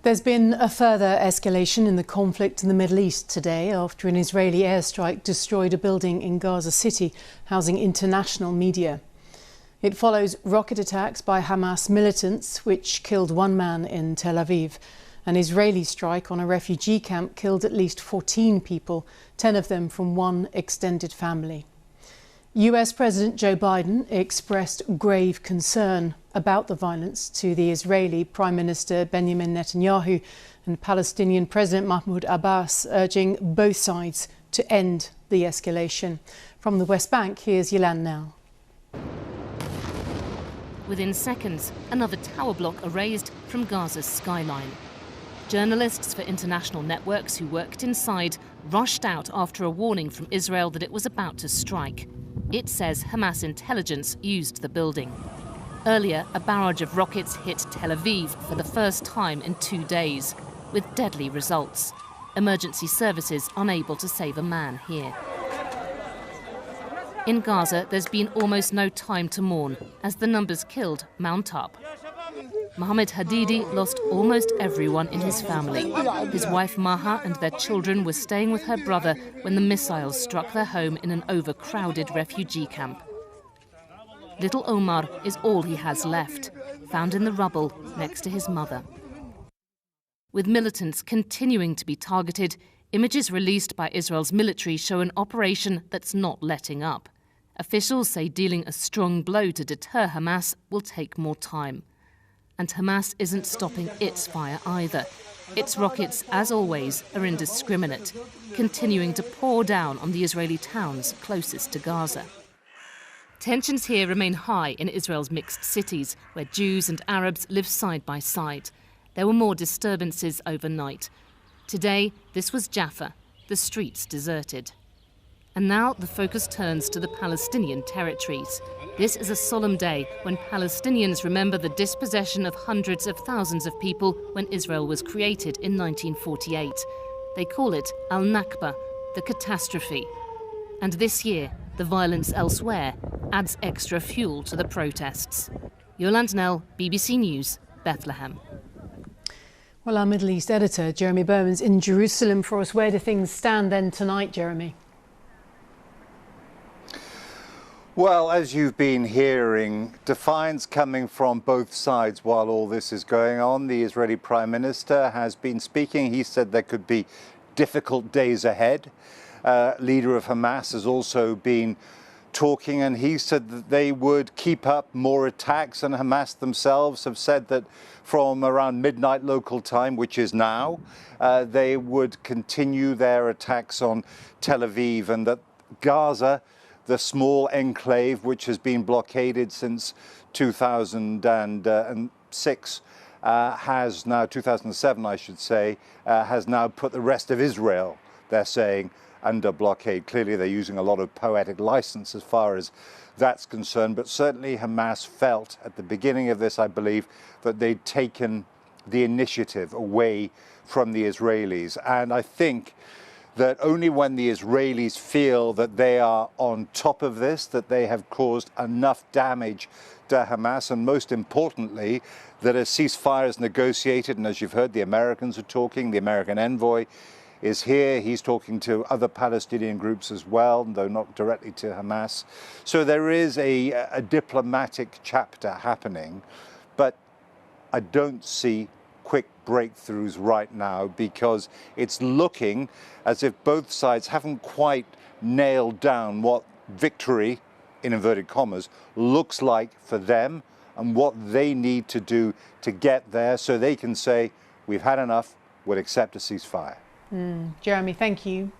There's been a further escalation in the conflict in the Middle East today after an Israeli airstrike destroyed a building in Gaza City housing international media. It follows rocket attacks by Hamas militants, which killed one man in Tel Aviv. An Israeli strike on a refugee camp killed at least 14 people, 10 of them from one extended family. US President Joe Biden expressed grave concern about the violence to the Israeli Prime Minister Benjamin Netanyahu and Palestinian President Mahmoud Abbas, urging both sides to end the escalation. From the West Bank, here's Yilan Nell. Within seconds, another tower block erased from Gaza's skyline. Journalists for international networks who worked inside rushed out after a warning from Israel that it was about to strike. It says Hamas intelligence used the building. Earlier, a barrage of rockets hit Tel Aviv for the first time in 2 days, with deadly results. Emergency services unable to save a man here. In Gaza, there's been almost no time to mourn as the numbers killed mount up. Mohammed Hadidi lost almost everyone in his family. His wife Maha and their children were staying with her brother when the missiles struck their home in an overcrowded refugee camp. Little Omar is all he has left, found in the rubble next to his mother. With militants continuing to be targeted, images released by Israel's military show an operation that's not letting up. Officials say dealing a strong blow to deter Hamas will take more time. And Hamas isn't stopping its fire either. Its rockets, as always, are indiscriminate, continuing to pour down on the Israeli towns closest to Gaza. Tensions here remain high in Israel's mixed cities, where Jews and Arabs live side by side. There were more disturbances overnight. Today, this was Jaffa, the streets deserted. And now the focus turns to the Palestinian territories. This is a solemn day when Palestinians remember the dispossession of hundreds of thousands of people when Israel was created in 1948. They call it Al-Nakba, the catastrophe. And this year, the violence elsewhere adds extra fuel to the protests. Yolande Nell, BBC News, Bethlehem. Well, our Middle East editor, Jeremy Bowman's in Jerusalem for us. Where do things stand then tonight, Jeremy? Well, as you've been hearing, defiance coming from both sides while all this is going on. The Israeli Prime Minister has been speaking. He said there could be difficult days ahead. Leader of Hamas has also been talking, and he said that they would keep up more attacks, and Hamas themselves have said that from around midnight local time, which is now, they would continue their attacks on Tel Aviv, and that Gaza, the small enclave which has been blockaded since 2006, has now, 2007 I should say, has now put the rest of Israel, they're saying, under blockade. Clearly they're using a lot of poetic license as far as that's concerned, but certainly Hamas felt at the beginning of this, I believe, that they'd taken the initiative away from the Israelis. And I think that only when the Israelis feel that they are on top of this, that they have caused enough damage to Hamas, and most importantly, that a ceasefire is negotiated, and as you've heard, the Americans are talking, the American envoy is here, he's talking to other Palestinian groups as well, though not directly to Hamas. So there is a diplomatic chapter happening, but I don't see quick breakthroughs right now, because it's looking as if both sides haven't quite nailed down what victory, in inverted commas, looks like for them and what they need to do to get there so they can say, we've had enough, we'll accept a ceasefire. Jeremy, thank you.